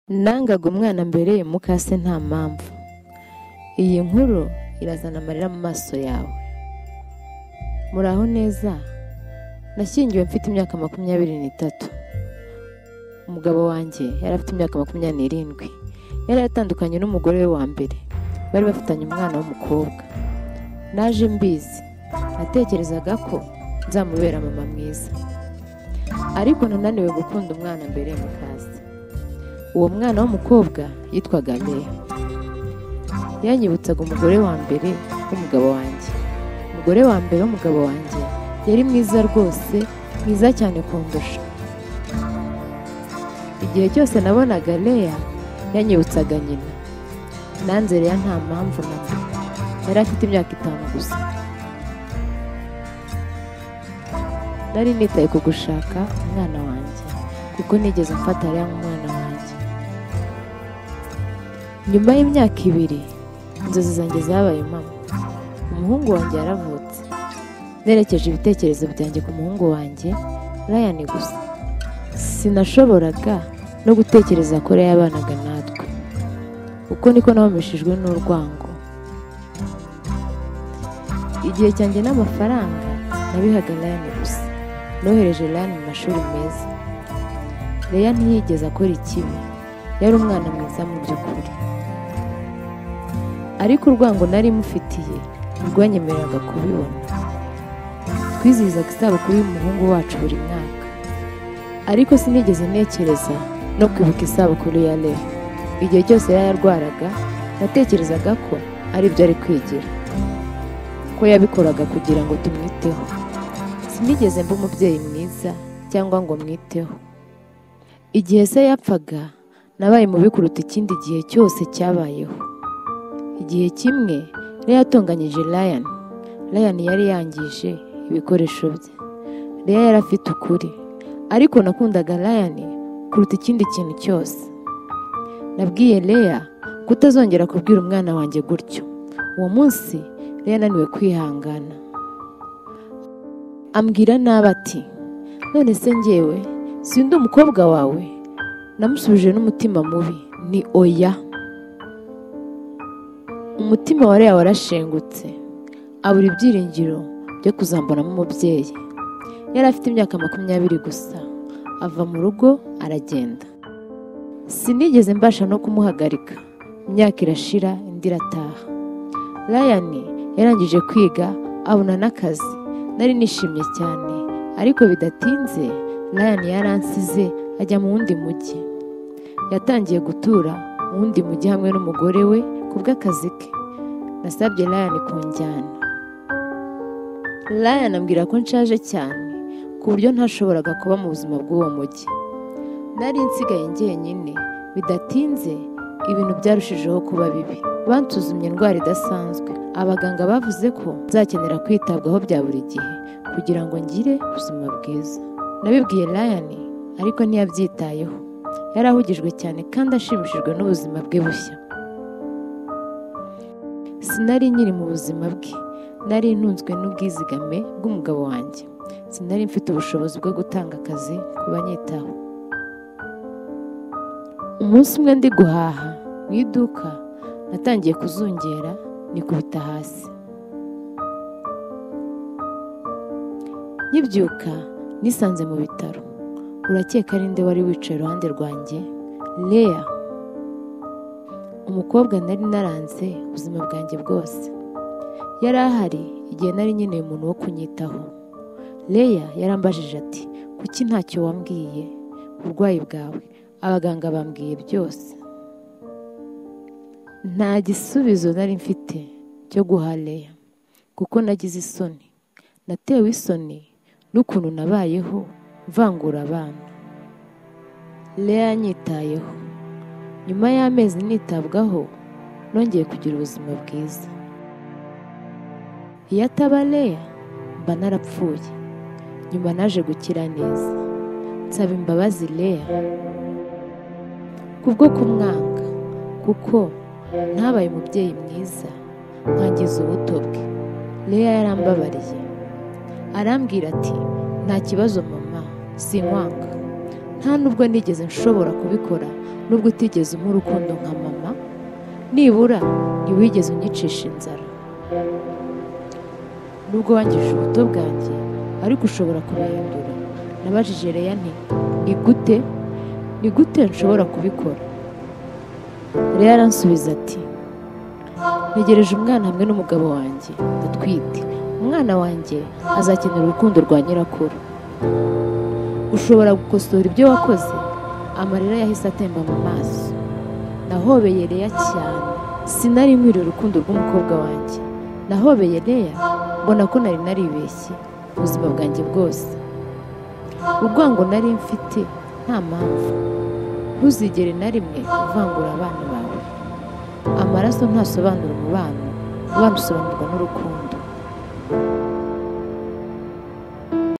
Nangaga umwana mbere mukase nta mpamvu. Iyi nkuru irazana amarira mu maso yawe. Muraho neza. Nashyingiwe mfite imyaka 23. Umugabo wanjye yari afite imyaka 27. Yari yatandukanye n'umugore we wa mbere. Bari bafitanye umwana w'umukobwa. Naje mbizi. Natekerezaga ko nzamubera mama mwiza. Ariko nananiwe gukunda umwana mbere mukase. Uwo mwana w'umukobwa yitwaga Leya. Yanyibutsaga umugore wa mbere w'umugabo wanjye. Umugore wa mbere w'umugabo wanjye yari mwiza rwose, mwiza cyane kundusha. Igihe cyose nabonaga Leya yanyibutsaga nyina. Nanze Leya nta mpamvu namba. Yari afite imyaka 5 gusa. Nari nitaye ku gushaka umwana wanjye kuko nigeze mfata Leya nk'umwana wanjye. Nyuma y'imyaka 2 inzozi zanjye zabaye mama. Umuhungu wanjye yaravutse. Nerekeje ibitekerezo byanjye ku muhungu wanjye Ryan gusa. Sinashoboraga no gutekereza ko Leya yabanaga natwe. Uko niko nabamishijwe n'urwango. Igihe cyanjye n'amafaranga nabihaga Ryan gusa. Nohereje Ryan mu mashuri meza. Leya ntiyigeze akora ikibi. Yari umwana mwiza mu by'ukuri. Ariko urwango nari mufitiye rwanyemereraga kubibona. Twizihizaga isabukuru y'umuhungu wacu buri mwaka. Ariko sinigeze ntekereza no kwibuka isabukuru ya Leya. Igihe cyose yarwaraga natekerezaga ko ari byo ari kwigira, ko yabikoraga kugira ngo tumwiteho. Sinigeze mba umubyeyi mwiza cyangwa ngo mwiteho. Igihe se yapfaga nabaye mubi kuruta ikindi gihe cyose cyabayeho. Igihe kimwe Leya yatonganyije Ryan. Ryan yari yangije ibikoresho bye. Leya yari afite ukuri, ariko nakundaga Ryan kuruta ikindi kintu cyose. Nabwiye Leya kutazongera kubwira umwana wanjye gutyo. Uwo munsi Leya yananiwe kwihangana. Ambwira nabi ati, none se njyewe sindi umukobwa wawe? Namusubije n'umutima mubi ni oya. Umutima wa Leya warashengutse, abura ibyiringiro byo kuzambonamo umubyeyi. Yari afite imyaka 20 gusa. Ava mu rugo aragenda. Sinigeze mbasha no kumuhagarika. Imyaka irashira indi irataha. Ryan yarangije kwiga abona n'akazi. Nari nishimye cyane, ariko bidatinze Ryan yaransize ajya mu wundi mujyi. Yatangiye gutura mu wundi mujyi hamwe n'umugore we kubw'akazi ke. Nasabye Ryan kunjyana. Ryan ambwira ko nshaje cyane ku buryo ntashoboraga kuba mu buzima bw'uwo mujyi. Nari nsigaye njyenyine. Bidatinze ibintu byarushijeho kuba bibi. Bansuzumye indwara idasanzwe. Abaganga bavuze ko nzakenera kwitabwaho bya buri gihe kugira ngo ngire ubuzima bwiza. Nabibwiye Ryan ariko ntiyabyitayeho. Yari ahugijwe cyane kandi ashimishijwe n'ubuzima bwe bushya. Sinari nyiri mu buzima bwe. Nari ntunzwe n'ubwizigame bw'umugabo wanjye. Sinari mfite ubushobozi bwo gutanga akazi ku banyitaho. Umunsi umwe ndi guhaha mu iduka natangiye kuzungera nikubita hasi. Nyibyuka nisanze mu bitaro. Urakeka ari nde wari wicaye iruhande rwanjye? Leya, umukobwa nari naranze ubuzima bwanjye bwose. Yari ahari igihe nari nkeneye umuntu wo kunyitaho. Leya yarambajije ati, kuki ntacyo wambwiye uburwayi bwawe? Abaganga bambwiye byose. Nta gisubizo nari mfite cyo guha Leya kuko nagize isoni. Natewe isoni n'ukuntu nabayeho mvangura abana. Leya yanyitayeho. Nyuma y'amezi nitabwaho nongeye kugira ubuzima bwiza. Iyo ataba Leya mba narapfuye. Nyuma naje gukira neza. Nsaba imbabazi Leya kubwo kumwanga kuko ntabaye umubyeyi mwiza nkangiza ubuto bwe. Leya yarambabariye. Arambwira ati, nta kibazo mama, sinkwanga. Nta nubwo nigeze nshobora kubikora nubwo utigeze umpa urukundo nka mama, nibura ntiwigeze unyicisha inzara. Nubwo wangije ubuto bwanjye ariko ushobora kubihindura. Nabajije Leya nti ni gute nshobora kubikora? Leya aransubiza ati, ntegereje umwana hamwe n'umugabo wanjye, ndatwite. Umwana wanjye azakenera urukundo rwa nyirakuru. Ushobora gukosora ibyo wakoze? Amarira yahise atemba mu maso. Nahobeye Leya cyane, sinari nkwiriye urukundo rw'umukobwa wanjye. Nahobeye Leya mbona ko nari naribeshye ubuzima bwanjye bwose. Urwango nari mfite nta mpamvu. Ntuzigere na rimwe uvangura abana bawe. Amaraso ntasobanura umubano, umubano usobanurwa n'urukundo.